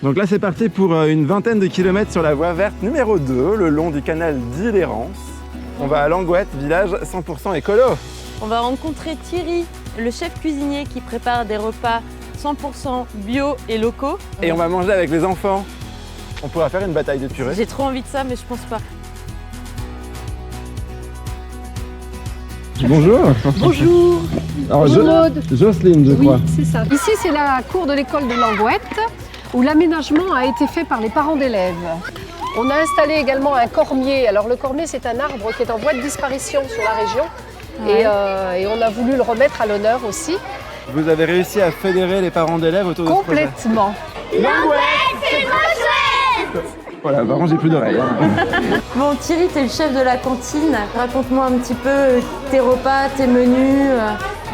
Donc là c'est parti pour une vingtaine de kilomètres sur la voie verte numéro 2, le long du canal d'Île-Errance. On va à Langouette, village 100% écolo. On va rencontrer Thierry, le chef cuisinier qui prépare des repas 100% bio et locaux. Et on va manger avec les enfants. On pourra faire une bataille de purée. J'ai trop envie de ça, mais je pense pas. Bonjour. Bonjour. Alors, Bonjour Maud. Jocelyne, je crois. Oui, c'est ça. Ici, c'est la cour de l'école de Langouette, où l'aménagement a été fait par les parents d'élèves. On a installé également un cormier. Alors le cormier, c'est un arbre qui est en voie de disparition sur la région. Ouais. Et on a voulu le remettre à l'honneur aussi. Vous avez réussi à fédérer les parents d'élèves autour de ce projet. Complètement. Langouette, c'est trop chouette! Voilà, par contre j'ai plus d'oreilles. Bon Thierry, t'es le chef de la cantine. Raconte-moi un petit peu tes repas, tes menus.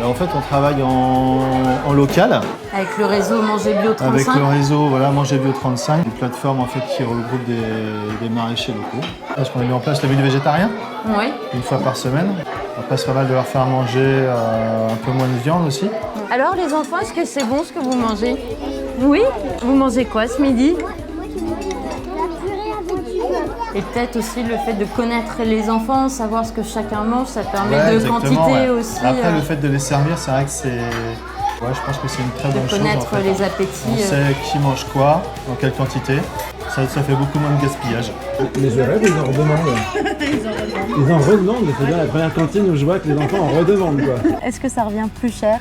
En fait, on travaille en local. Avec le réseau Manger Bio 35. Avec le réseau Manger Bio 35, une plateforme en fait, qui regroupe des maraîchers locaux. Parce qu'on a mis en place le menu végétarien, Oui. une fois par semaine. Après, c'est pas mal de leur faire manger un peu moins de viande aussi. Alors les enfants, est-ce que c'est bon ce que vous mangez? Oui. Vous mangez quoi ce midi? Et peut-être aussi le fait de connaître les enfants, savoir ce que chacun mange, ça permet de quantité aussi. Après, le fait de les servir, c'est vrai que c'est... Ouais, je pense que c'est une très bonne chose. De connaître en fait. les appétits. On sait qui mange quoi, dans quelle quantité. Ça fait beaucoup moins de gaspillage. Mais c'est vrai qu'ils en redemandent. Ils en redemandent, c'est bien la première cantine où je vois que les enfants en redemandent, quoi. Est-ce que ça revient plus cher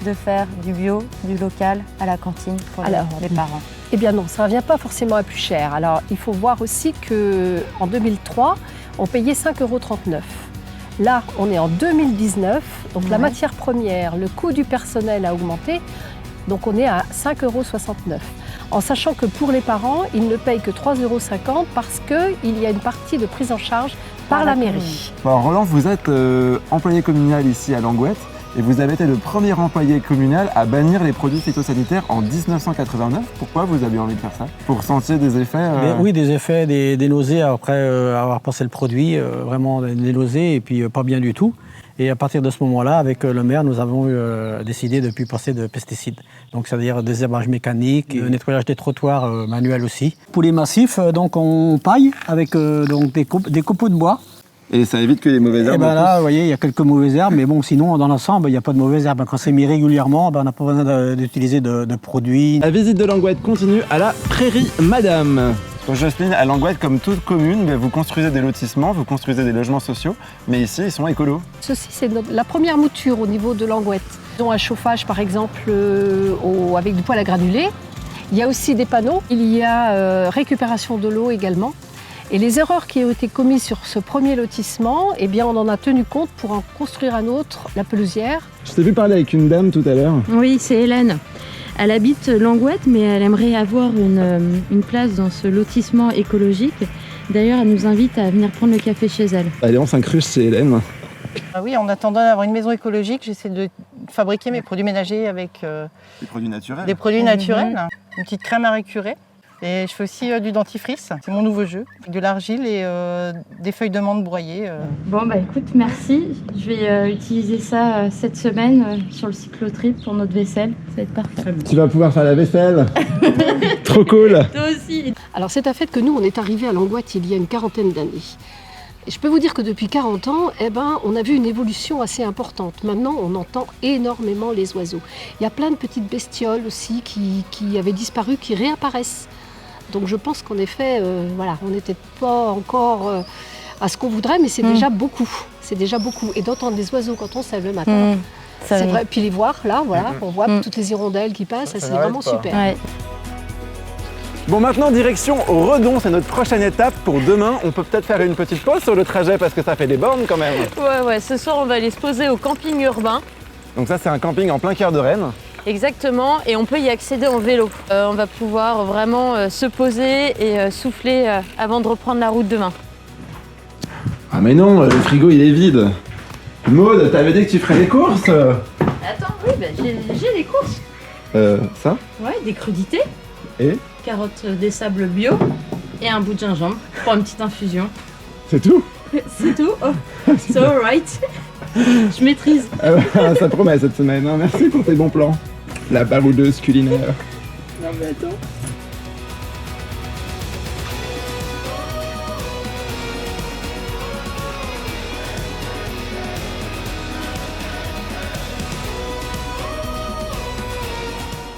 de faire du bio, du local à la cantine pour les parents? Eh bien non, ça ne revient pas forcément à plus cher. Alors il faut voir aussi qu'en 2003, on payait 5,39 €. Là, on est en 2019, donc la matière première, le coût du personnel a augmenté, donc on est à 5,69 €. En sachant que pour les parents, ils ne payent que 3,50 € parce qu'il y a une partie de prise en charge par la mairie. Alors Roland, vous êtes employé communal ici à Langouette et vous avez été le premier employé communal à bannir les produits phytosanitaires en 1989. Pourquoi vous avez envie de faire ça? Pour sentir des effets Oui, des effets, des nausées après avoir passé le produit, vraiment des nausées et puis pas bien du tout. Et à partir de ce moment-là, avec le maire, nous avons décidé de ne plus passer de pesticides. Donc, c'est-à-dire des désherbage mécanique, et nettoyage des trottoirs manuel aussi. Pour les massifs, donc on paille avec donc des copeaux de bois. Et ça évite que les mauvaises herbes. Et ben là, vous voyez, il y a quelques mauvaises herbes, mais bon, sinon, dans l'ensemble, il n'y a pas de mauvaises herbes. Quand c'est mis régulièrement, on n'a pas besoin d'utiliser de produits. La visite de Langouette continue à la Prairie Madame. Donc Jocelyne, à Langouette, comme toute commune, vous construisez des lotissements, vous construisez des logements sociaux, mais ici, ils sont écolos. Ceci, c'est la première mouture au niveau de Langouette. Ils ont un chauffage, par exemple, avec du poêle à granulés. Il y a aussi des panneaux. Il y a récupération de l'eau également. Et les erreurs qui ont été commises sur ce premier lotissement, eh bien, on en a tenu compte pour en construire un autre, la pelousière. Je t'ai vu parler avec une dame tout à l'heure. Oui, c'est Hélène. Elle habite Langouette, mais elle aimerait avoir une place dans ce lotissement écologique. D'ailleurs, elle nous invite à venir prendre le café chez elle. Allez, on s'incruste chez Hélène. Ah oui, en attendant d'avoir une maison écologique, j'essaie de fabriquer mes produits ménagers avec Des produits naturels. des produits naturels, une petite crème à récurer. Et je fais aussi du dentifrice, c'est mon nouveau jeu, avec de l'argile et des feuilles de menthe broyées. Bon, bah écoute, merci. Je vais utiliser ça cette semaine sur le cyclotrip pour notre vaisselle. Ça va être parfait. Tu vas pouvoir faire la vaisselle. Trop cool. Toi aussi. Alors c'est un fait que nous, on est arrivés à Langouette il y a une quarantaine d'années. Et je peux vous dire que depuis 40 ans, on a vu une évolution assez importante. Maintenant, on entend énormément les oiseaux. Il y a plein de petites bestioles aussi qui avaient disparu, qui réapparaissent. Donc je pense qu'en effet, on n'était pas encore à ce qu'on voudrait, mais c'est déjà beaucoup. C'est déjà beaucoup. Et d'entendre des oiseaux quand on se lève le matin, c'est vrai. Puis les voir, là, voilà, on voit toutes les hirondelles qui passent, ça, c'est vraiment super. Ouais. Bon, maintenant, direction Redon, c'est notre prochaine étape pour demain. On peut peut-être faire une petite pause sur le trajet parce que ça fait des bornes quand même. Ouais, ce soir on va aller se poser au camping urbain. Donc ça, c'est un camping en plein cœur de Rennes. Exactement, et on peut y accéder en vélo. On va pouvoir vraiment se poser et souffler avant de reprendre la route demain. Ah mais non, le frigo il est vide. Maud, t'avais dit que tu ferais les courses. Attends, oui, j'ai les courses. Ça? Ouais, des crudités. Et? Carottes des sables bio et un bout de gingembre pour une petite infusion. C'est tout? C'est tout. Oh, it's alright. Je maîtrise. Ça promet cette semaine, hein. Merci pour tes bons plans. La baroudeuse culinaire. Non mais attends.